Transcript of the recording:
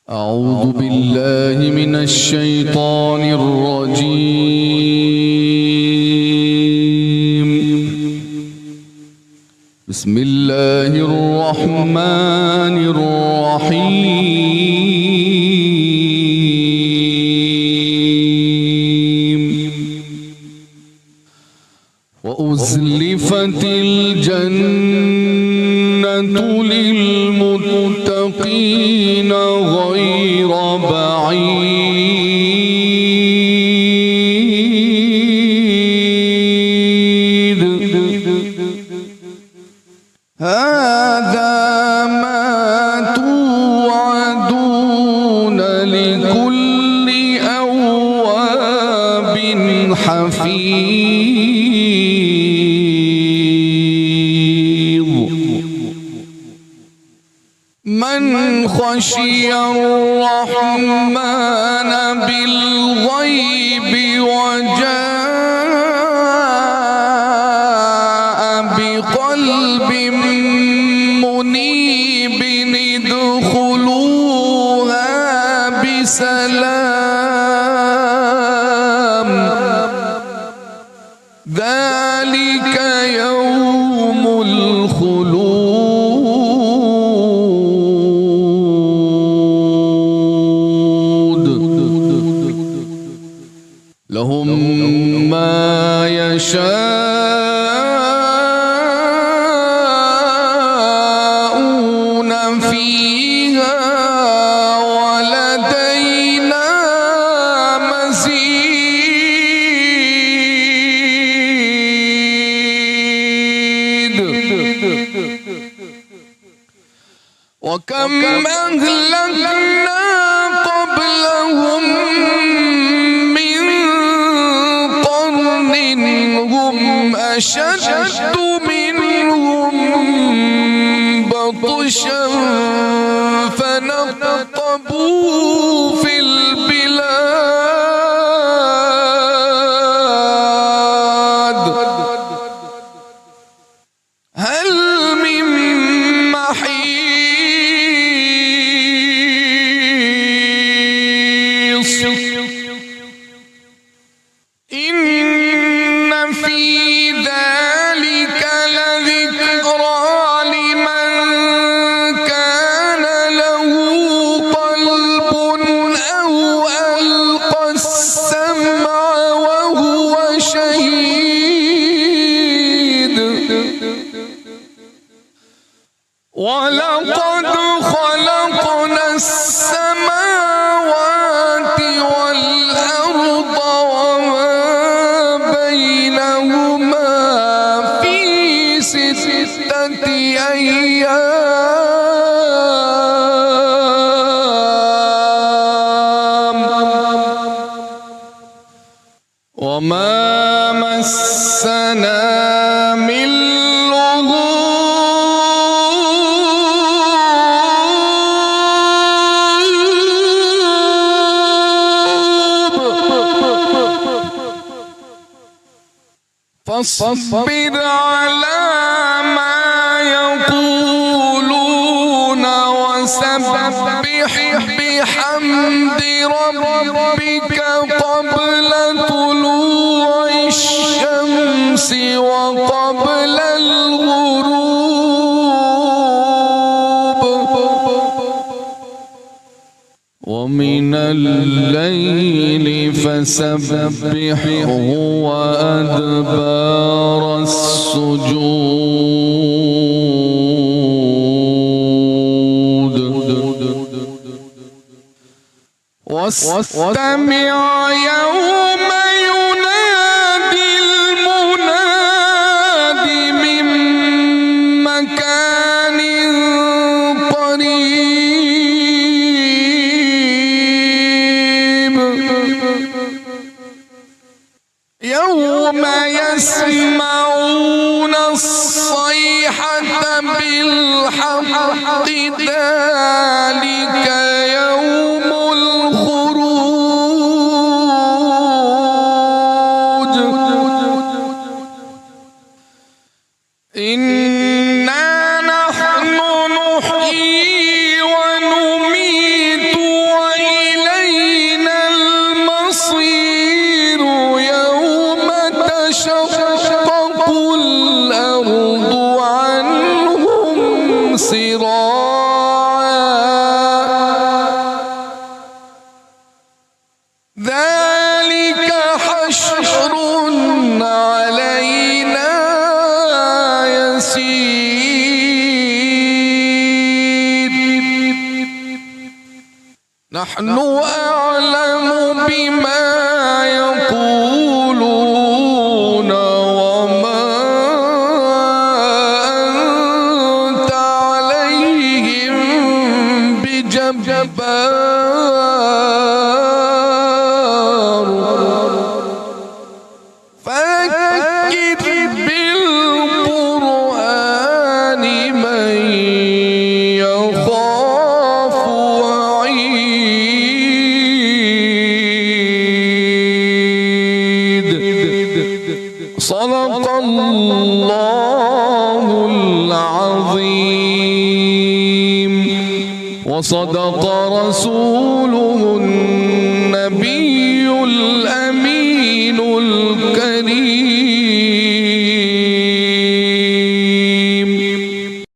أعوذ بالله من الشيطان الرجيم. بسم الله الرحمن الرحيم. وأزلفت الجنة للمتقين غير بعيد. هذا ما توعدون لكل أواب حفيظ. من خشي الرحمن بالغيب وجاء بقلب منيب ادخلوها بسلام. ذلك يوم الخلود. لهم ما يشاءون فيها ولدينا مزيد. وكم أهلكنا قبلهم من قرن هم أشد منهم بطشا فنقبوا في البلاد. هل من محيص؟ إن في ذلك لذكرى لمن كان له قلب أو ألقى السمع وهو شهيد. ولقد خلقنا السماوات والأرض وما بينهما في 6 أيام وما مسنا من فاصبر على ما يقولون وسبح بحمد ربك قبل طلوع الشمس وقبل الغروب ومن الليل فسبحه وأدبار السجود. واستمع يوم ينادي المناد من مكان قريب. يوم يسمعون الصيحة بالحق ذلك يوم الخروج. إنا نحن نحيي ونميت يسير نحن أعلم بما يقولون وما أنت عليهم بجبار فذكر بالقرآن من يخاف وعيد صدق الله العظيم وصدق رسوله